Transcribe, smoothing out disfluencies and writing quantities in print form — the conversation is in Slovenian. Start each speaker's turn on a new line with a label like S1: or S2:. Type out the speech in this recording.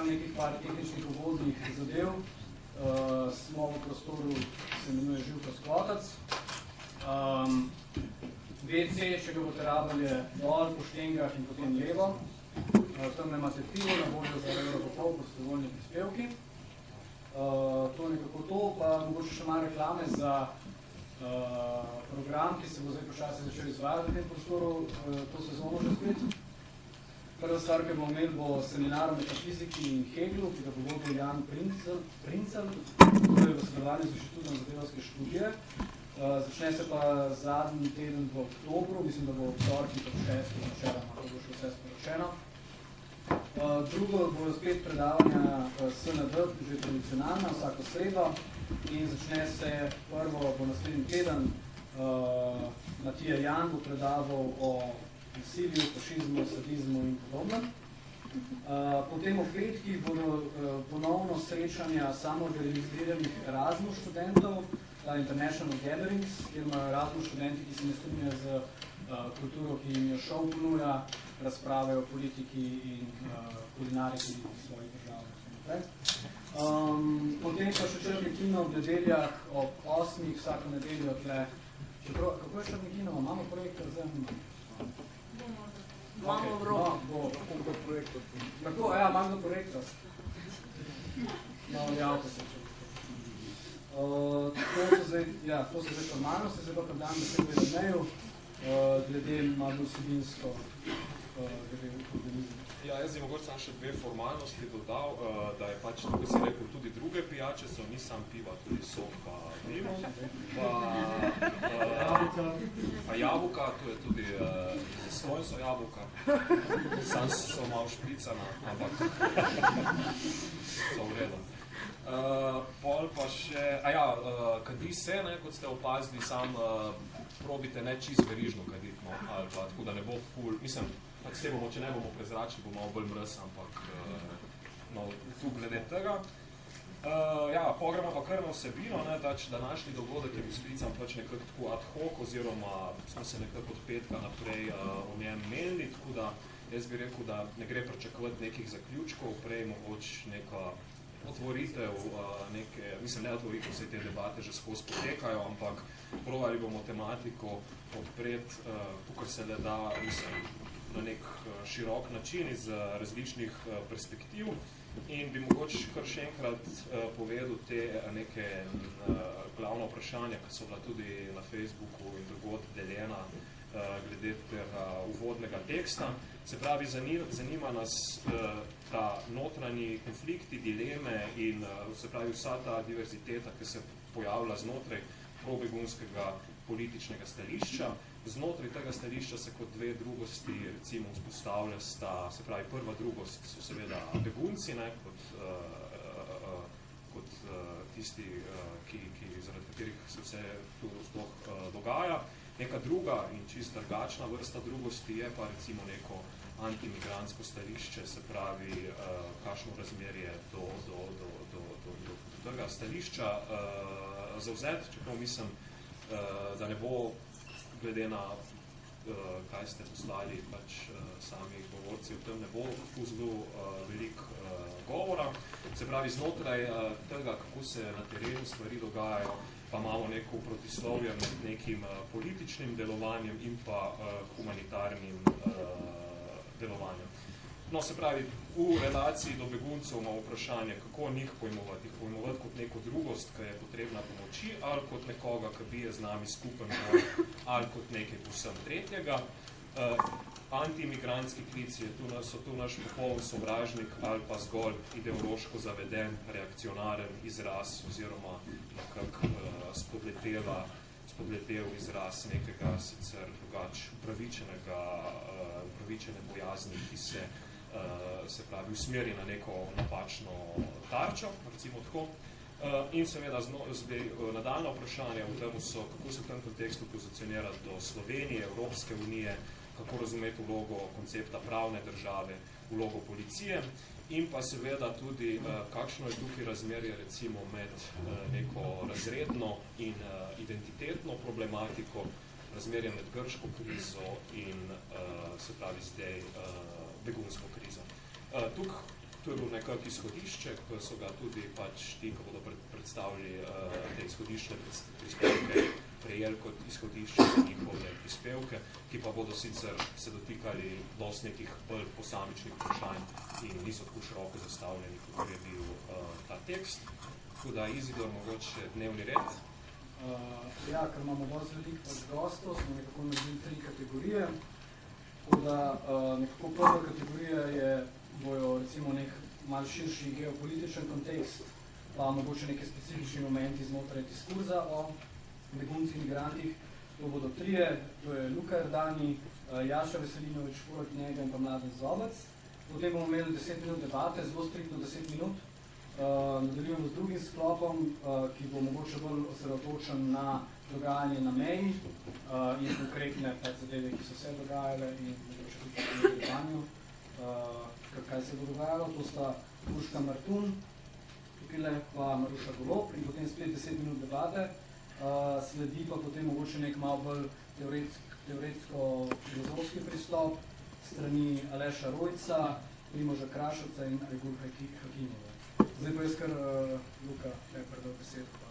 S1: Nekih par tehničnih uvodnih zadev. Smo v prostoru, se imenuje Živko Skvotac. WC, če ga boste rabili, je dol po štengah in potem levo. Tam imate pivo, na voljo za €1,5 prostovoljni prispevki. To je nekako to, pa mogoče še malo reklame za program, ki se bo zdaj počasi začel izvajati v tem prostoru to sezono že spet. Prva stvar, ki bomo imeli, bo seminar o metafiziki in Hegelu, ki ga bo vodil Jan Princel, to je v sodelovanju z Inštitutom za delavske študije. Začne se pa zadnji teden v oktobru, mislim, da bo v torki pod 6. načeloma, ko bo še vse sporočeno. Drugo bo spet predavanja SND, že tradicionalna, vsako sredo, in začne se prvo, bo naslednji teden, Matija Jan bo predaval o nasilju, fašizmu, sadizmu in podobno. Potem v petkih bodo ponovno srečanja samoorganiziranih Erasmus študentov, ta International Gatherings, kjer imajo Erasmus študenti, ki se ne strinjajo z kulturo, ki jim jo šov ponuja, razprave o politiki in kulinariki svojih držav. Potem pa še črni kino v nedeljah ob 8. vsako nedeljo tle. Kako je črni kino? Imamo projektor zdaj?
S2: Imamo v rogu.
S1: Kako bo projektor? Tako, ja, imamo projektor. No, javite se. To so zdaj formalnosti, zdaj pa predam besede Jerneju, glede malo vsebinsko organizma.
S3: Ja, jaz bi mogoče sam še dve formalnosti dodal, da je pač, tako si rekel, tudi druge pijače so, ni sam piva, tudi sok pa vino, pa jabuka, tu je tudi svoj so jabuka, sam so malo špricana, ampak so v redu. Pol pa še, kadi se, kot ste opazili, sam probite ne čisto verižno kaditi, no, ali pa tako, da ne bo ful, mislim, tak se bomo, če ne bomo prezračili, bo malo bolj mrz, ampak no, tu glede tega. Pogremo pa kar na vsebino, današnji dogodek je bil sklican pač nekako tako ad hoc, oziroma smo se nekako od petka naprej o njem menili, tako da jaz bi rekel, da ne gre pričakovati nekih zaključkov, prej mogoče neka otvoritev, mislim, ne otvoritev, vse te debate že skozi potekajo, ampak provali bomo tematiko odpreti, kakor se le da, mislim, na nek širok način iz različnih perspektiv in bi mogoče kar še enkrat povedal te neke glavna vprašanja, ki so bila tudi na Facebooku in drugod deljena glede tega uvodnega teksta. Se pravi, zanima nas ta notranji konflikti, dileme in se pravi vsa ta diverziteta, ki se pojavlja znotraj probegunskega političnega stališča. Znotraj tega stališča se kot dve drugosti recimo vzpostavlja sta, se pravi prva drugost so seveda begunci, kot tisti, zaradi katerih se vse tu sploh dogaja. Neka druga in čisto drugačna vrsta drugosti je pa recimo neko antimigrantsko stališče, se pravi kakšno razmerje do tega stališča zavzeti, čeprav mislim, da ne bo glede na kaj ste poslali pač sami govorci, o tem ne bo zelo veliko govora. Se pravi, znotraj tega, kako se na terenu stvari dogajajo, pa imamo neko protislovje med nekim političnim delovanjem in pa humanitarnim delovanjem. No, se pravi, v relaciji do beguncev ima vprašanje, kako njih pojmovati. Jih pojmovati kot neko drugost, ki je potrebna pomoči, ali kot nekoga, ki bije z nami skupen boj, ali kot nekaj povsem tretjega. Antimigrantski klic so tu naš popoln sovražnik ali pa zgolj ideološko zaveden, reakcionaren izraz oziroma nekako spodletel izraz nekega sicer drugače upravičene bojazni, ki se pravi usmeri na neko napačno tarčo, recimo tako. In seveda zdaj nadaljna vprašanja v tem so, kako se v tem kontekstu pozicionirati do Slovenije, Evropske unije, kako razumeti vlogo koncepta pravne države, vlogo policije in pa seveda tudi, kakšno je tukaj razmerje recimo med neko razredno in identitetno problematiko, razmerje med grško krizo in se pravi zdaj begunsko krizo. Tu je bilo nekako izhodišče, ko so ga tudi pač ti, ko bodo predstavili te izhodišče prispevke, prejeli kot izhodišče za njihove prispevke, ki pa bodo sicer se dotikali dosti nekih bolj posamičnih vprašanj in niso tako široko zastavljeni, kot je bil ta tekst. Tako da, Izidor, mogoče dnevni red.
S1: Ja, ker imamo dosti velikih gostov, smo nekako naredili 3 kategorije. Tako da nekako prva kategorija bojo recimo nek malo širši geopolitičen kontekst, pa mogoče neke specifični momenti znotraj diskurza o beguncih in migrantih. To bodo 3, to je Luka Erdani, Jaša Veselinovič, poleg njega in pa Mladen Zobec. Potem bomo imeli 10 minut debate, zelo striktno 10 minut. Nadaljujemo z drugim sklopom, ki bo mogoče bolj osredotočen na dogajanje na meji in konkretne zadeve, ki so se dogajale in mogoče tudi v nadaljevanju, kaj se bo dogajalo. To sta Urška Martun, tukaj pa Maruša Golob in potem spet 10 minut debate. Sledi pa potem mogoče nek malo bolj teoretsko-filozofski pristop strani Aleša Rojca, Primoža Krašovca in Ajgur Hakimova. Zdaj pa jaz kar Luka predal besedo.